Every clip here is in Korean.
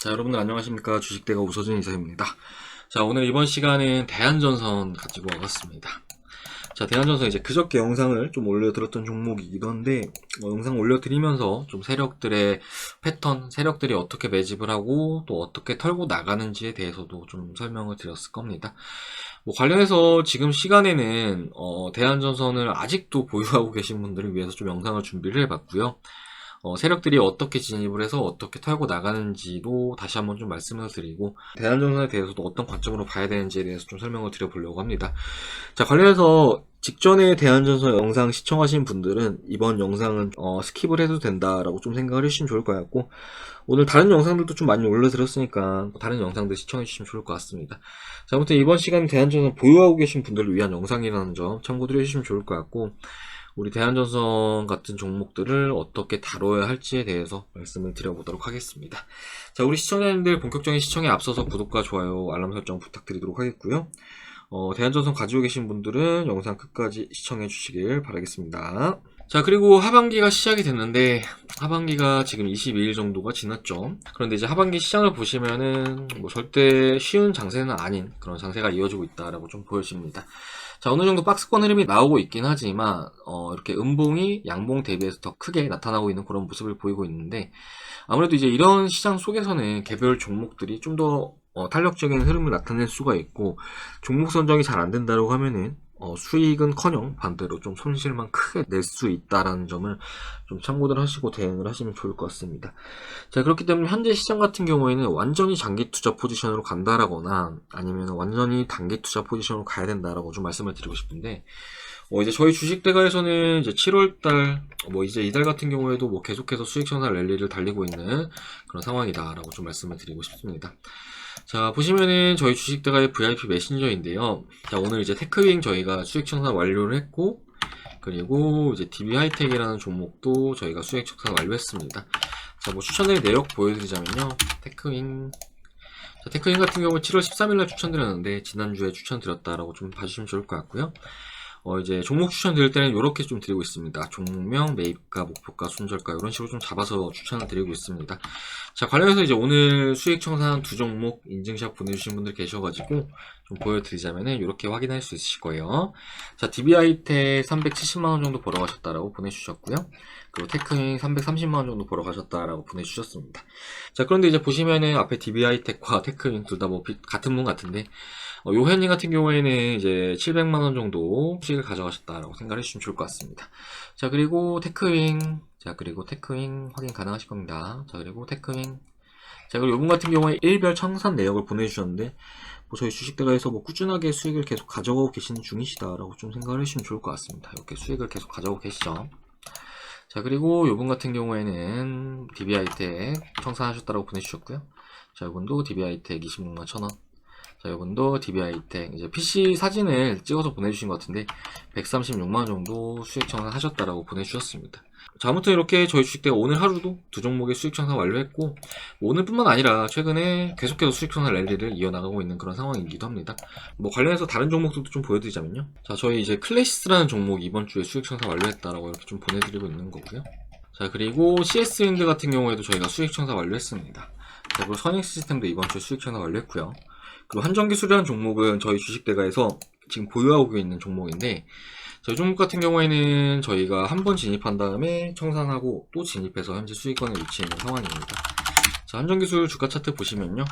자, 여러분들 안녕하십니까. 주식대가 웃어준 이사입니다. 자, 오늘 이번 시간은 대한전선 가지고 와봤습니다. 자, 대한전선 이제 그저께 영상을 좀 올려드렸던 종목이기도 한데, 영상 올려드리면서 좀 세력들의 패턴, 세력들이 어떻게 매집을 하고 또 어떻게 털고 나가는지에 대해서도 좀 설명을 드렸을 겁니다. 관련해서 지금 시간에는 대한전선을 아직도 보유하고 계신 분들을 위해서 좀 영상을 준비를 해봤고요. 세력들이 어떻게 진입을 해서 어떻게 털고 나가는지도 다시 한번 좀 말씀을 드리고, 대한전선에 대해서도 어떤 관점으로 봐야 되는지에 대해서 좀 설명을 드려보려고 합니다. 자, 관련해서 직전에 대한전선 영상 시청하신 분들은 이번 영상은 스킵을 해도 된다라고 좀 생각을 해주시면 좋을 것 같고, 오늘 다른 영상들도 좀 많이 올려드렸으니까 다른 영상들 시청해주시면 좋을 것 같습니다. 자, 아무튼 이번 시간은 대한전선 보유하고 계신 분들을 위한 영상이라는 점 참고드려 주시면 좋을 것 같고, 우리 대한전선 같은 종목들을 어떻게 다뤄야 할지에 대해서 말씀을 드려보도록 하겠습니다. 자, 우리 시청자님들 본격적인 시청에 앞서서 구독과 좋아요, 알람 설정 부탁드리도록 하겠고요. 대한전선 가지고 계신 분들은 영상 끝까지 시청해 주시길 바라겠습니다. 자, 그리고 하반기가 시작이 됐는데, 하반기가 지금 22일 정도가 지났죠. 그런데 이제 하반기 시장을 보시면은 절대 쉬운 장세는 아닌 그런 장세가 이어지고 있다라고 좀 보여집니다. 자, 어느 정도 박스권 흐름이 나오고 있긴 하지만 이렇게 음봉이 양봉 대비해서 더 크게 나타나고 있는 그런 모습을 보이고 있는데, 아무래도 이제 이런 시장 속에서는 개별 종목들이 좀 더 탄력적인 흐름을 나타낼 수가 있고, 종목 선정이 잘 안 된다고 하면은 수익은커녕 반대로 좀 손실만 크게 낼 수 있다라는 점을 좀 참고를 하시고 대응을 하시면 좋을 것 같습니다. 자, 그렇기 때문에 현재 시장 같은 경우에는 완전히 장기 투자 포지션으로 간다라거나 아니면 완전히 단기 투자 포지션으로 가야 된다라고 좀 말씀을 드리고 싶은데, 이제 저희 주식대가에서는 이제 7월달, 이제 이달 같은 경우에도 계속해서 수익 전환 랠리를 달리고 있는 그런 상황이다라고 좀 말씀을 드리고 싶습니다. 자, 보시면은 저희 주식대가의 VIP 메신저인데요. 자, 오늘 이제 테크윙 저희가 수익 청산 완료를 했고, 그리고 이제 DB하이텍이라는 종목도 저희가 수익 청산 완료했습니다. 자, 추천드릴 내역 보여드리자면요. 테크윙. 자, 테크윙 같은 경우 7월 13일날 추천드렸는데, 지난주에 추천드렸다라고 좀 봐주시면 좋을 것 같고요. 이제 종목 추천 드릴 때는 이렇게 좀 드리고 있습니다. 종목명, 매입가, 목표가, 손절가 이런 식으로 좀 잡아서 추천을 드리고 있습니다. 자, 관련해서 이제 오늘 수익 청산 두 종목 인증샷 보내주신 분들 계셔가지고 좀 보여드리자면은 이렇게 확인할 수 있으실 거예요. 자, DB하이텍 370만원 정도 벌어 가셨다라고 보내주셨고요. 그리고 테크윙 330만원 정도 벌어 가셨다라고 보내주셨습니다. 자, 그런데 이제 보시면은 앞에 DB하이텍과 테크윙 둘 다 같은 분 같은데, 요현님 같은 경우에는 이제 700만원 정도 수익을 가져가셨다라고 생각을 해주시면 좋을 것 같습니다. 자, 그리고 테크윙. 자, 그리고 테크윙 확인 가능하실 겁니다. 자, 그리고 테크윙. 자, 그리고 요분 같은 경우에 일별 청산 내역을 보내주셨는데, 저희 주식대가에서 꾸준하게 수익을 계속 가져가고 계시는 중이시다라고 좀 생각을 해주시면 좋을 것 같습니다. 이렇게 수익을 계속 가져가고 계시죠. 자, 그리고 요분 같은 경우에는 DB하이텍 청산하셨다라고 보내주셨고요. 자, 요분도 DB하이텍 26만 1000원. 자, 이분도 DB하이텍 이제 PC 사진을 찍어서 보내주신 것 같은데 136만원 정도 수익 청산하셨다라고 보내주셨습니다. 자, 아무튼 이렇게 저희 주식대가 오늘 하루도 두 종목의 수익 청산 완료했고, 오늘뿐만 아니라 최근에 계속해서 수익 청산 랠리를 이어나가고 있는 그런 상황이기도 합니다. 관련해서 다른 종목들도 좀 보여드리자면요. 자, 저희 이제 클래시스라는 종목 이번 주에 수익 청산 완료했다라고 이렇게 좀 보내드리고 있는 거고요. 자, 그리고 CS윈드 같은 경우에도 저희가 수익 청산 완료했습니다. 자, 그리고 선익시스템도 이번 주에 수익 청산 완료했고요. 그리고 한정기술이라는 종목은 저희 주식대가에서 지금 보유하고 있는 종목인데, 저희 종목 같은 경우에는 저희가 한 번 진입한 다음에 청산하고 또 진입해서 현재 수익권에 위치해 있는 상황입니다. 자, 한정기술 주가 차트 보시면요,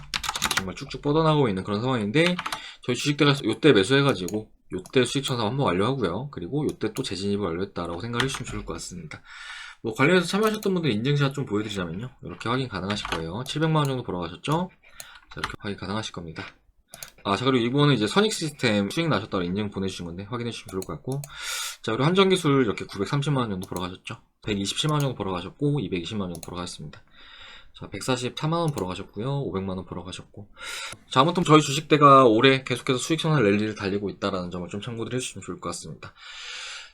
정말 쭉쭉 뻗어나가고 있는 그런 상황인데, 저희 주식대가에서 요때 매수해가지고 요때 수익 청산 한번 완료하고요. 그리고 요때 또 재진입을 완료했다라고 생각을 해주시면 좋을 것 같습니다. 관련해서 참여하셨던 분들 인증샷 좀 보여드리자면요, 이렇게 확인 가능하실 거예요. 700만원 정도 벌어가셨죠? 자, 이렇게 확인 가능하실 겁니다. 자, 그리고 이번은 이제 선익시스템 수익 나셨다고 인증 보내주신 건데 확인해 주시면 좋을 것 같고, 자, 그리고 한정기술 이렇게 930만원 정도 벌어가셨죠. 127만원 정도 벌어가셨고 220만원 정도 벌어가셨습니다. 자, 144만원 벌어가셨고요. 500만원 벌어가셨고. 자, 아무튼 저희 주식대가 올해 계속해서 수익 청산 랠리를 달리고 있다는 점을 좀 참고를 해주시면 좋을 것 같습니다.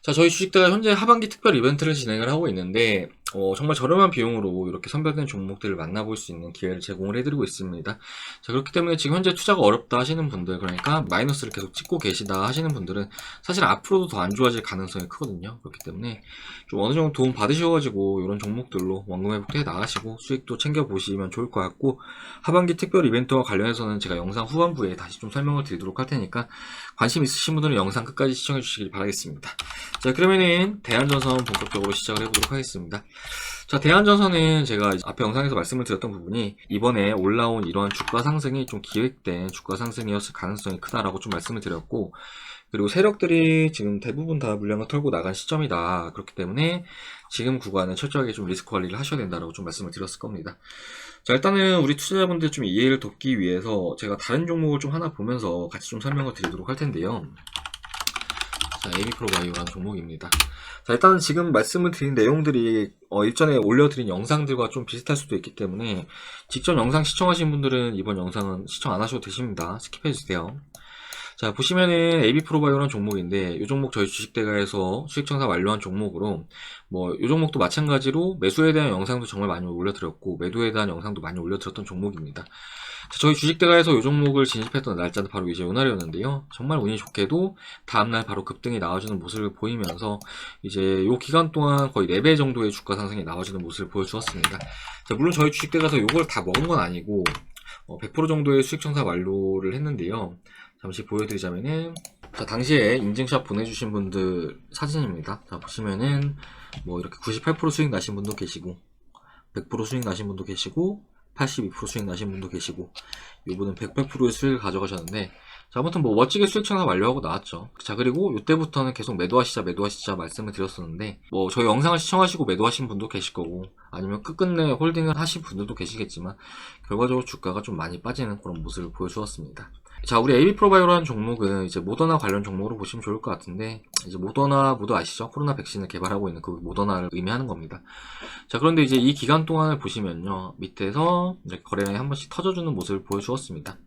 자, 저희 주식대가 현재 하반기 특별 이벤트를 진행을 하고 있는데, 정말 저렴한 비용으로 이렇게 선별된 종목들을 만나볼 수 있는 기회를 제공을 해드리고 있습니다. 자, 그렇기 때문에 지금 현재 투자가 어렵다 하시는 분들, 그러니까 마이너스를 계속 찍고 계시다 하시는 분들은 사실 앞으로도 더 안 좋아질 가능성이 크거든요. 그렇기 때문에 좀 어느 정도 도움 받으셔가지고 이런 종목들로 원금 회복도 해 나가시고 수익도 챙겨보시면 좋을 것 같고, 하반기 특별 이벤트와 관련해서는 제가 영상 후반부에 다시 좀 설명을 드리도록 할 테니까 관심 있으신 분들은 영상 끝까지 시청해 주시길 바라겠습니다. 자, 그러면은 대한전선 본격적으로 시작을 해보도록 하겠습니다. 자, 대한전선은 제가 앞에 영상에서 말씀을 드렸던 부분이 이번에 올라온 이러한 주가 상승이 좀 기획된 주가 상승이었을 가능성이 크다라고 좀 말씀을 드렸고, 그리고 세력들이 지금 대부분 다 물량을 털고 나간 시점이다. 그렇기 때문에 지금 구간은 철저하게 좀 리스크 관리를 하셔야 된다라고 좀 말씀을 드렸을 겁니다. 자, 일단은 우리 투자자분들 좀 이해를 돕기 위해서 제가 다른 종목을 좀 하나 보면서 같이 좀 설명을 드리도록 할 텐데요. 자, AB프로바이오라는 종목입니다. 자, 일단 지금 말씀을 드린 내용들이 일전에 올려드린 영상들과 좀 비슷할 수도 있기 때문에 직접 영상 시청하신 분들은 이번 영상은 시청 안 하셔도 되십니다. 스킵해주세요. 자, 보시면은 AB프로바이오라는 종목인데 이 종목 저희 주식대가에서 수익청산 완료한 종목으로 이 종목도 마찬가지로 매수에 대한 영상도 정말 많이 올려드렸고 매도에 대한 영상도 많이 올려드렸던 종목입니다. 자, 저희 주식대가에서 이 종목을 진입했던 날짜는 바로 이제 이날이었는데요. 정말 운이 좋게도 다음날 바로 급등이 나와주는 모습을 보이면서 이제 이 기간 동안 거의 4배 정도의 주가 상승이 나와주는 모습을 보여주었습니다. 자, 물론 저희 주식대가에서 이걸 다 먹은 건 아니고 100% 정도의 수익청산 완료를 했는데요. 잠시 보여드리자면은, 자, 당시에 인증샷 보내주신 분들 사진입니다. 자, 보시면은 이렇게 98% 수익 나신 분도 계시고 100% 수익 나신 분도 계시고 82% 수익 나신 분도 계시고, 이분은 100%의 수익을 가져가셨는데, 자, 아무튼 멋지게 수익청산 완료하고 나왔죠. 자, 그리고 이때부터는 계속 매도하시자 말씀을 드렸었는데, 저희 영상을 시청하시고 매도하신 분도 계실 거고, 아니면 끝끝내 홀딩을 하신 분들도 계시겠지만, 결과적으로 주가가 좀 많이 빠지는 그런 모습을 보여주었습니다. 자, 우리 AB프로바이오라는 종목은 이제 모더나 관련 종목으로 보시면 좋을 것 같은데, 이제 모더나 모두 아시죠? 코로나 백신을 개발하고 있는 그 모더나를 의미하는 겁니다. 자, 그런데 이제 이 기간 동안을 보시면요, 밑에서 이렇게 거래량이 한 번씩 터져주는 모습을 보여주었습니다.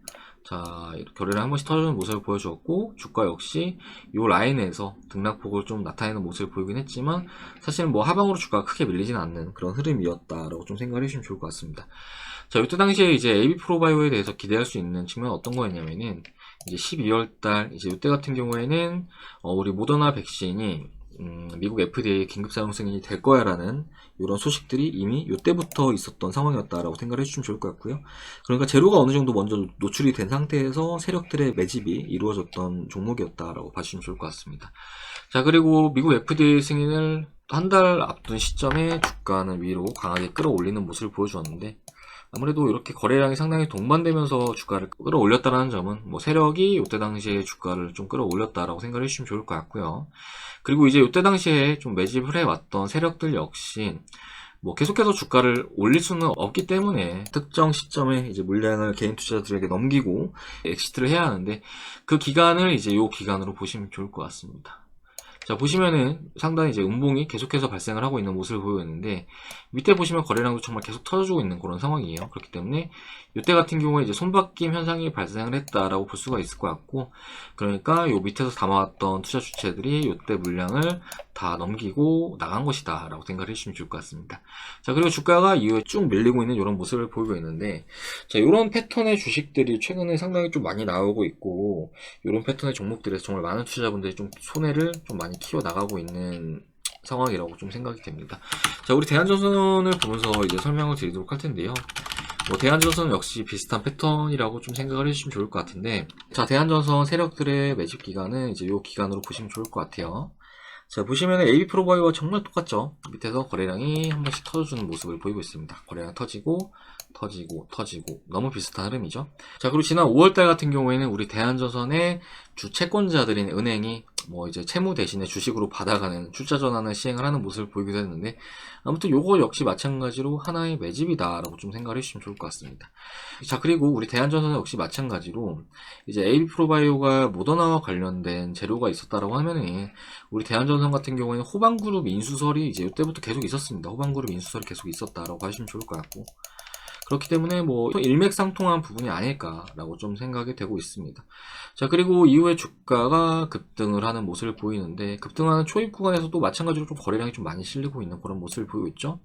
자, 이렇게 거래량이 한 번씩 터져주는 모습을 보여주었고, 주가 역시 이 라인에서 등락폭을 좀 나타내는 모습을 보이긴 했지만, 사실은 하방으로 주가가 크게 밀리진 않는 그런 흐름이었다라고 좀 생각을 해주시면 좋을 것 같습니다. 자, 이때 당시에 이제 AB프로바이오에 대해서 기대할 수 있는 측면은 어떤 거였냐면은, 이제 12월달, 이제 이때 같은 경우에는, 우리 모더나 백신이, 미국 FDA 긴급 사용 승인이 될 거야 라는 이런 소식들이 이미 이때부터 있었던 상황이었다라고 생각을 해주시면 좋을 것 같고요. 그러니까 재료가 어느 정도 먼저 노출이 된 상태에서 세력들의 매집이 이루어졌던 종목이었다라고 봐주시면 좋을 것 같습니다. 자, 그리고 미국 FDA 승인을 한 달 앞둔 시점에 주가는 위로 강하게 끌어올리는 모습을 보여주었는데, 아무래도 이렇게 거래량이 상당히 동반되면서 주가를 끌어올렸다는 점은 세력이 이때 당시에 주가를 좀 끌어올렸다라고 생각을 해주시면 좋을 것 같고요. 그리고 이제 이때 당시에 좀 매집을 해왔던 세력들 역시 계속해서 주가를 올릴 수는 없기 때문에 특정 시점에 이제 물량을 개인 투자자들에게 넘기고 엑시트를 해야 하는데, 그 기간을 이제 이 기간으로 보시면 좋을 것 같습니다. 자, 보시면은 상당히 이제 음봉이 계속해서 발생을 하고 있는 모습을 보여있는데, 밑에 보시면 거래량도 정말 계속 터져주고 있는 그런 상황이에요. 그렇기 때문에 이때 같은 경우에 이제 손바뀜 현상이 발생을 했다라고 볼 수가 있을 것 같고, 그러니까 요 밑에서 담아왔던 투자 주체들이 이때 물량을 다 넘기고 나간 것이다 라고 생각을 해주시면 좋을 것 같습니다. 자, 그리고 주가가 이후에 쭉 밀리고 있는 이런 모습을 보이고 있는데, 자, 이런 패턴의 주식들이 최근에 상당히 좀 많이 나오고 있고, 이런 패턴의 종목들에서 정말 많은 투자자분들이 좀 손해를 좀 많이 키워 나가고 있는 상황이라고 좀 생각이 됩니다. 자, 우리 대한전선을 보면서 이제 설명을 드리도록 할 텐데요. 대한전선 역시 비슷한 패턴이라고 좀 생각을 해주시면 좋을 것 같은데, 자, 대한전선 세력들의 매집 기간은 이제 이 기간으로 보시면 좋을 것 같아요. 자, 보시면 AB프로바이오와 정말 똑같죠. 밑에서 거래량이 한 번씩 터져주는 모습을 보이고 있습니다. 거래량 터지고 너무 비슷한 흐름이죠. 자, 그리고 지난 5월달 같은 경우에는 우리 대한전선의 주 채권자들인 은행이 이제 채무 대신에 주식으로 받아가는 출자 전환을 시행을 하는 모습을 보이기도 했는데, 아무튼 요거 역시 마찬가지로 하나의 매집이다라고 좀 생각을 해주시면 좋을 것 같습니다. 자, 그리고 우리 대한전선 역시 마찬가지로 이제 AB프로바이오가 모더나와 관련된 재료가 있었다라고 하면은, 우리 대한전선 같은 경우에는 호방그룹 인수설이 이제 이때부터 계속 있었습니다. 호방그룹 인수설이 계속 있었다라고 하시면 좋을 것 같고, 그렇기 때문에 뭐 일맥상통한 부분이 아닐까라고 좀 생각이 되고 있습니다. 자, 그리고 이후에 주가가 급등을 하는 모습을 보이는데, 급등하는 초입 구간에서도 마찬가지로 좀 거래량이 좀 많이 실리고 있는 그런 모습을 보이고 있죠.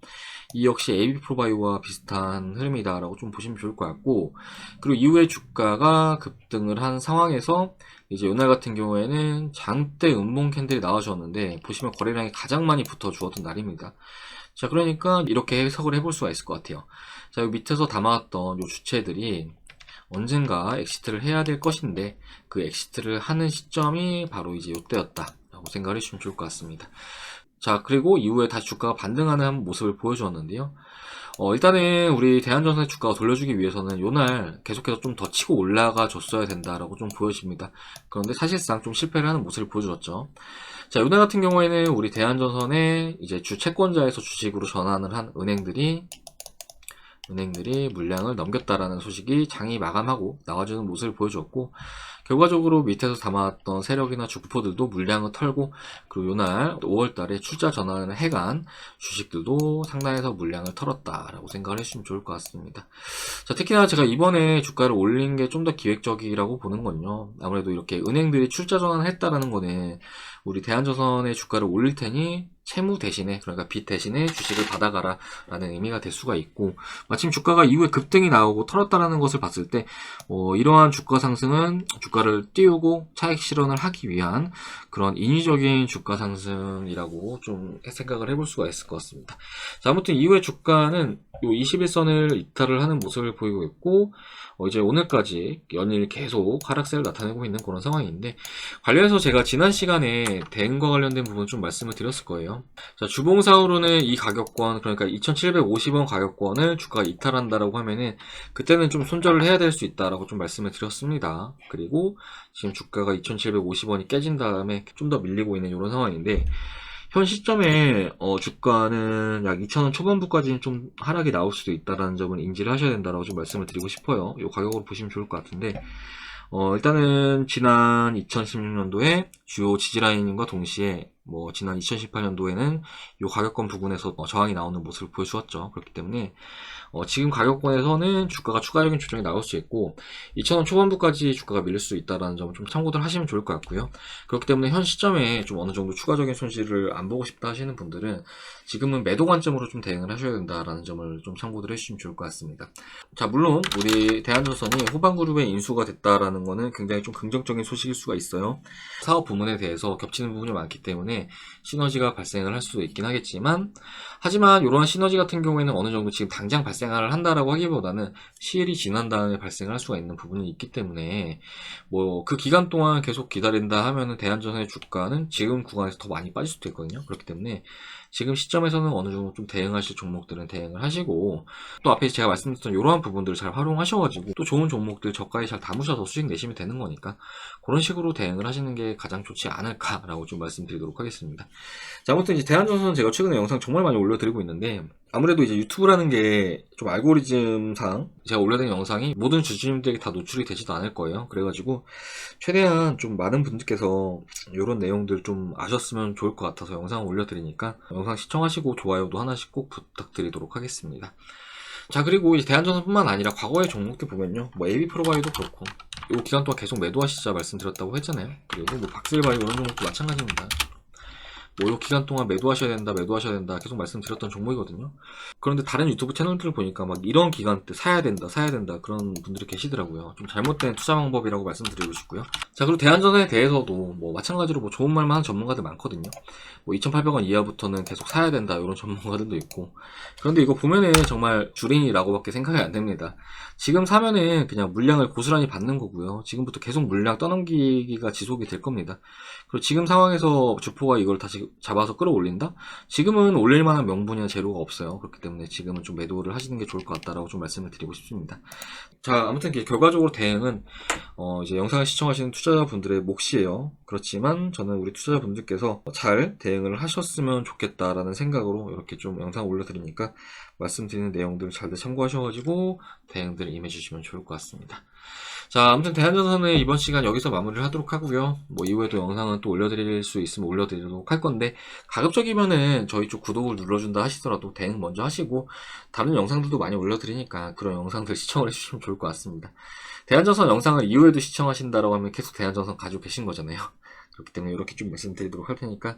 이 역시 AB프로바이오와 비슷한 흐름이다라고 좀 보시면 좋을 것 같고, 그리고 이후에 주가가 급등을 한 상황에서 이제 요날 같은 경우에는 장대 음봉 캔들이 나와주었는데, 보시면 거래량이 가장 많이 붙어 주었던 날입니다. 자, 그러니까 이렇게 해석을 해볼 수가 있을 것 같아요. 자, 여기 밑에서 담아왔던 요 주체들이 언젠가 엑시트를 해야 될 것인데, 그 엑시트를 하는 시점이 바로 이제 요때였다 라고 생각을 해주시면 좋을 것 같습니다. 자, 그리고 이후에 다시 주가가 반등하는 모습을 보여주었는데요. 일단은 우리 대한전선의 주가가 돌려주기 위해서는 요날 계속해서 좀 더 치고 올라가 줬어야 된다라고 좀 보여집니다. 그런데 사실상 좀 실패를 하는 모습을 보여주었죠. 자, 요날 같은 경우에는 우리 대한전선의 이제 주채권자에서 주식으로 전환을 한 은행들이 물량을 넘겼다라는 소식이 장이 마감하고 나와주는 모습을 보여주었고, 결과적으로 밑에서 담아왔던 세력이나 주포들도 물량을 털고, 그리고 요날 5월달에 출자 전환을 해간 주식들도 상단에서 물량을 털었다라고 생각을 해주시면 좋을 것 같습니다. 자, 특히나 제가 이번에 주가를 올린 게 좀 더 기획적이라고 보는 건요, 아무래도 이렇게 은행들이 출자 전환을 했다라는 거는 우리 대한전선의 주가를 올릴 테니 채무 대신에, 그러니까 빚 대신에 주식을 받아가라 라는 의미가 될 수가 있고, 마침 주가가 이후에 급등이 나오고 털었다라는 것을 봤을 때 이러한 주가 상승은 주가를 띄우고 차익 실현을 하기 위한 그런 인위적인 주가 상승이라고 좀 생각을 해볼 수가 있을 것 같습니다. 자, 아무튼 이후에 주가는 요 21선을 이탈을 하는 모습을 보이고 있고, 이제 오늘까지 연일 계속 하락세를 나타내고 있는 그런 상황인데, 관련해서 제가 지난 시간에 대응과 관련된 부분 좀 말씀을 드렸을 거예요. 자, 주봉상으로는 이 가격권, 그러니까 2750원 가격권을 주가가 이탈한다라고 하면은 그때는 좀 손절을 해야 될 수 있다라고 좀 말씀을 드렸습니다. 그리고 지금 주가가 2750원이 깨진 다음에 좀 더 밀리고 있는 이런 상황인데, 현 시점에 주가는 약 2,000원 초반부까지는 좀 하락이 나올 수도 있다라는 점을 인지를 하셔야 된다라고 좀 말씀을 드리고 싶어요. 이 가격으로 보시면 좋을 것 같은데, 일단은 지난 2016년도에 주요 지지라인과 동시에 지난 2018년도에는 이 가격권 부근에서 저항이 나오는 모습을 보여주었죠. 그렇기 때문에 지금 가격권에서는 주가가 추가적인 조정이 나올 수 있고 2,000원 초반부까지 주가가 밀릴 수 있다는 점을 좀 참고들 하시면 좋을 것 같고요. 그렇기 때문에 현 시점에 좀 어느 정도 추가적인 손실을 안 보고 싶다 하시는 분들은 지금은 매도 관점으로 좀 대응을 하셔야 된다라는 점을 좀 참고들 해주시면 좋을 것 같습니다. 자, 물론 우리 대한전선이 호방그룹의 인수가 됐다라는 거는 굉장히 좀 긍정적인 소식일 수가 있어요. 사업 부문에 대해서 겹치는 부분이 많기 때문에 시너지가 발생을 할 수도 있긴 하겠지만, 하지만 이러한 시너지 같은 경우에는 어느 정도 지금 당장 발생을 한다라고 하기보다는 시일이 지난 다음에 발생할 수가 있는 부분이 있기 때문에 그 기간 동안 계속 기다린다 하면은 대한전선의 주가는 지금 구간에서 더 많이 빠질 수도 있거든요. 그렇기 때문에 지금 시점에서는 어느 정도 좀 대응하실 종목들은 대응을 하시고, 또 앞에 제가 말씀드렸던 이러한 부분들을 잘 활용하셔가지고 또 좋은 종목들 저가에 잘 담으셔서 수익 내시면 되는 거니까 그런 식으로 대응을 하시는 게 가장 좋지 않을까라고 좀 말씀드리도록 하겠습니다. 자, 아무튼 이제 대한전선은 제가 최근에 영상 정말 많이 올려드리고 있는데, 아무래도 이제 유튜브라는 게 좀 알고리즘상 제가 올려드린 영상이 모든 주주님들에게 다 노출이 되지도 않을 거예요. 그래가지고 최대한 좀 많은 분들께서 이런 내용들 좀 아셨으면 좋을 것 같아서 영상을 올려드리니까 영상 시청하시고 좋아요도 하나씩 꼭 부탁드리도록 하겠습니다. 자, 그리고 이제 대한전선뿐만 아니라 과거의 종목들 보면요, AB프로바이오도 그렇고 이 기간 동안 계속 매도하시자 말씀드렸다고 했잖아요. 그리고 박스일바이오 이런 종목도 마찬가지입니다. 이 기간 동안 매도하셔야 된다 계속 말씀드렸던 종목이거든요. 그런데 다른 유튜브 채널들을 보니까 막 이런 기간 때 사야 된다 그런 분들이 계시더라고요. 좀 잘못된 투자 방법이라고 말씀드리고 싶고요. 자, 그리고 대한전선에 대해서도 마찬가지로 좋은 말만 하는 전문가들 많거든요. 2,800원 이하부터는 계속 사야 된다 이런 전문가들도 있고, 그런데 이거 보면은 정말 주린이라고밖에 생각이 안 됩니다. 지금 사면은 그냥 물량을 고스란히 받는 거고요. 지금부터 계속 물량 떠넘기기가 지속이 될 겁니다. 그리고 지금 상황에서 주포가 이걸 다시 잡아서 끌어올린다? 지금은 올릴 만한 명분이나 재료가 없어요. 그렇기 때문에 지금은 좀 매도를 하시는 게 좋을 것 같다라고 좀 말씀을 드리고 싶습니다. 자, 아무튼 결과적으로 대응은 이제 영상을 시청하시는 투자자분들의 몫이에요. 그렇지만 저는 우리 투자자분들께서 잘 대응을 하셨으면 좋겠다라는 생각으로 이렇게 좀 영상을 올려드리니까 말씀드리는 내용들을 잘들 참고하셔가지고 대응들을 임해주시면 좋을 것 같습니다. 자, 아무튼 대한전선은 이번 시간 여기서 마무리를 하도록 하고요. 뭐 이후에도 영상은 또 올려드릴 수 있으면 올려드리도록 할 건데, 가급적이면은 저희 쪽 구독을 눌러준다 하시더라도 대응 먼저 하시고, 다른 영상들도 많이 올려드리니까 그런 영상들 시청을 해주시면 좋을 것 같습니다. 대한전선 영상을 이후에도 시청하신다라고 하면 계속 대한전선 가지고 계신 거잖아요. 그렇기 때문에 이렇게 좀 말씀드리도록 할 테니까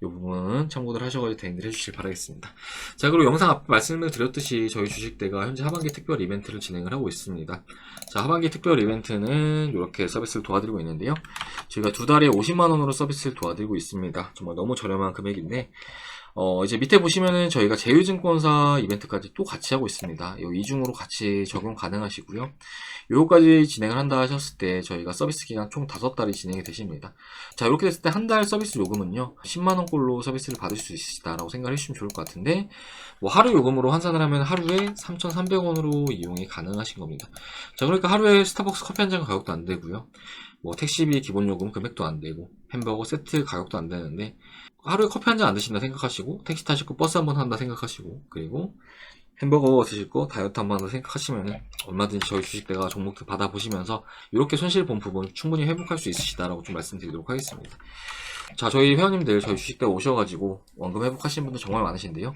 이 부분은 참고들 하셔가지고 대응들 해주시길 바라겠습니다. 자, 그리고 영상 앞에 말씀을 드렸듯이 저희 주식대가 현재 하반기 특별 이벤트를 진행을 하고 있습니다. 자, 하반기 특별 이벤트는 이렇게 서비스를 도와드리고 있는데요. 저희가 두 달에 50만원으로 서비스를 도와드리고 있습니다. 정말 너무 저렴한 금액인데, 이제 밑에 보시면은 저희가 제휴증권사 이벤트까지 또 같이 하고 있습니다. 이 이중으로 같이 적용 가능하시고요. 요거까지 진행을 한다 하셨을 때 저희가 서비스 기간 총 5달이 진행이 되십니다. 자, 이렇게 됐을 때 한 달 서비스 요금은요, 10만원꼴로 서비스를 받을 수 있으시다라고 생각을 해주시면 좋을 것 같은데, 뭐 하루 요금으로 환산을 하면 하루에 3,300원으로 이용이 가능하신 겁니다. 자, 그러니까 하루에 스타벅스 커피 한 잔 가격도 안 되고요. 뭐 택시비 기본 요금 금액도 안 되고, 햄버거 세트 가격도 안 되는데, 하루에 커피 한 잔 안 드신다 생각하시고, 택시 타실 거 버스 한번 한다 생각하시고, 그리고 햄버거 드실 거 다이어트 한번 한다 생각하시면 얼마든지 저희 주식대가 종목들 받아보시면서 이렇게 손실 본 부분 충분히 회복할 수 있으시다라고 좀 말씀드리도록 하겠습니다. 자, 저희 회원님들 저희 주식대 오셔가지고 원금 회복하시는 분들 정말 많으신데요.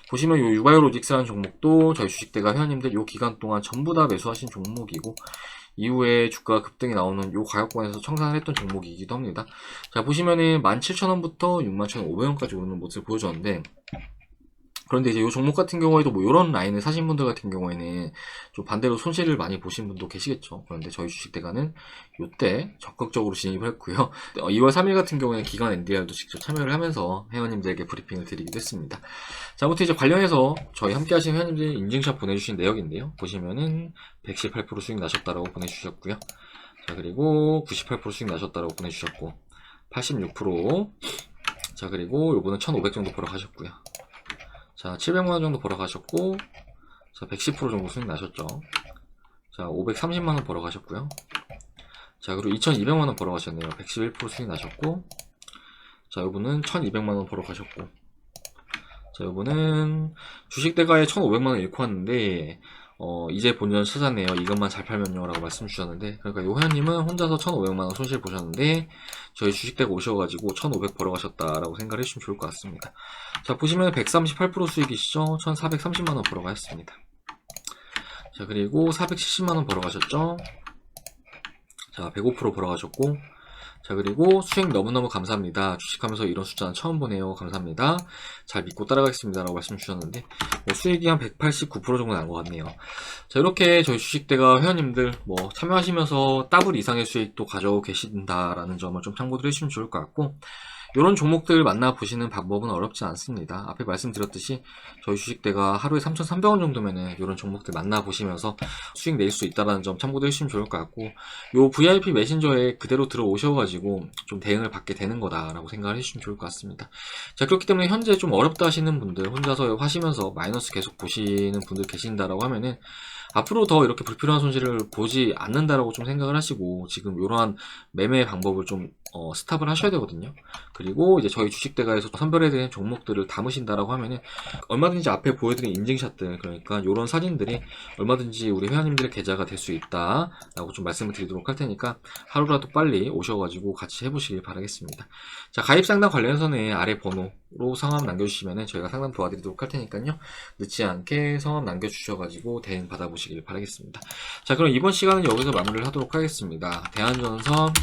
보시면 요 유바이오로직스라는 종목도 저희 주식대가 회원님들 요 기간 동안 전부 다 매수하신 종목이고, 이후에 주가 급등이 나오는 요 가격권에서 청산을 했던 종목이기도 합니다. 자, 보시면은 17,000원부터 61,500원까지 오르는 모습을 보여줬는데, 그런데 이제 이 종목 같은 경우에도 뭐 이런 라인을 사신 분들 같은 경우에는 좀 반대로 손실을 많이 보신 분도 계시겠죠. 그런데 저희 주식대가는 이때 적극적으로 진입을 했고요. 2월 3일 같은 경우에는 기관 NDR도 직접 참여를 하면서 회원님들에게 브리핑을 드리기도 했습니다. 자, 아무튼 이제 관련해서 저희 함께 하신 회원님들 인증샷 보내주신 내역인데요. 보시면은 118% 수익 나셨다라고 보내주셨고요. 자, 그리고 98% 수익 나셨다라고 보내주셨고, 86%. 자, 그리고 요번은 1,500 정도 벌어가셨고요. 자, 700만원 정도 벌어가셨고, 자, 110% 정도 수익 나셨죠. 자, 530만원 벌어가셨고요. 자, 그리고 2200만원 벌어가셨네요. 111% 수익 나셨고, 자, 요분은 1200만원 벌어가셨고, 자, 요분은 주식대가에 1500만원 잃고 왔는데, 이제 본전 찾았네요. 이것만 잘 팔면요. 라고 말씀 주셨는데, 그러니까 요 회원님은 혼자서 1500만원 손실 보셨는데, 저희 주식대가 오셔가지고 1500 벌어가셨다라고 생각을 해주시면 좋을 것 같습니다. 자, 보시면 138% 수익이시죠? 1430만원 벌어가셨습니다. 자, 그리고 470만원 벌어가셨죠? 자, 105% 벌어가셨고, 자, 그리고 수익 너무너무 감사합니다. 주식하면서 이런 숫자는 처음 보네요. 감사합니다. 잘 믿고 따라가겠습니다. 라고 말씀 주셨는데, 뭐 수익이 한 189% 정도 난 것 같네요. 자, 이렇게 저희 주식대가 회원님들 뭐 참여하시면서 더블 이상의 수익도 가져오고 계신다라는 점을 좀 참고를 해주시면 좋을 것 같고, 이런 종목들 만나보시는 방법은 어렵지 않습니다. 앞에 말씀드렸듯이 저희 주식대가 하루에 3,300원 정도면은 이런 종목들 만나보시면서 수익 낼 수 있다는 점 참고도 해주시면 좋을 것 같고, 요 VIP 메신저에 그대로 들어오셔가지고 좀 대응을 받게 되는 거다라고 생각을 해주시면 좋을 것 같습니다. 자, 그렇기 때문에 현재 좀 어렵다 하시는 분들, 혼자서 하시면서 마이너스 계속 보시는 분들 계신다라고 하면은 앞으로 더 이렇게 불필요한 손실을 보지 않는다라고 좀 생각을 하시고, 지금 이러한 매매 방법을 좀 스탑을 하셔야 되거든요. 그리고 이제 저희 주식대가에서 선별해야 되는 종목들을 담으신다라고 하면은 얼마든지 앞에 보여드린 인증샷들, 그러니까 이런 사진들이 얼마든지 우리 회원님들의 계좌가 될 수 있다라고 좀 말씀을 드리도록 할 테니까 하루라도 빨리 오셔가지고 같이 해보시길 바라겠습니다. 자, 가입 상담 관련해서는 아래 번호로 성함 남겨주시면은 저희가 상담 도와드리도록 할 테니까요. 늦지 않게 성함 남겨주셔가지고 대응 받아보시길 바라겠습니다. 자, 그럼 이번 시간은 여기서 마무리를 하도록 하겠습니다. 대한전선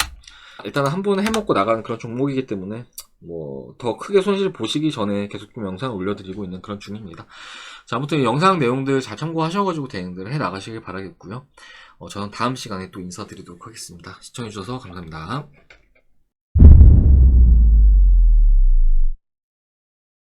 일단은 한 번 해먹고 나가는 그런 종목이기 때문에 뭐 더 크게 손실 보시기 전에 계속 좀 영상을 올려드리고 있는 그런 중입니다. 자, 아무튼 영상 내용들 잘 참고하셔가지고 대응들을 해 나가시길 바라겠고요. 저는 다음 시간에 또 인사드리도록 하겠습니다. 시청해주셔서 감사합니다.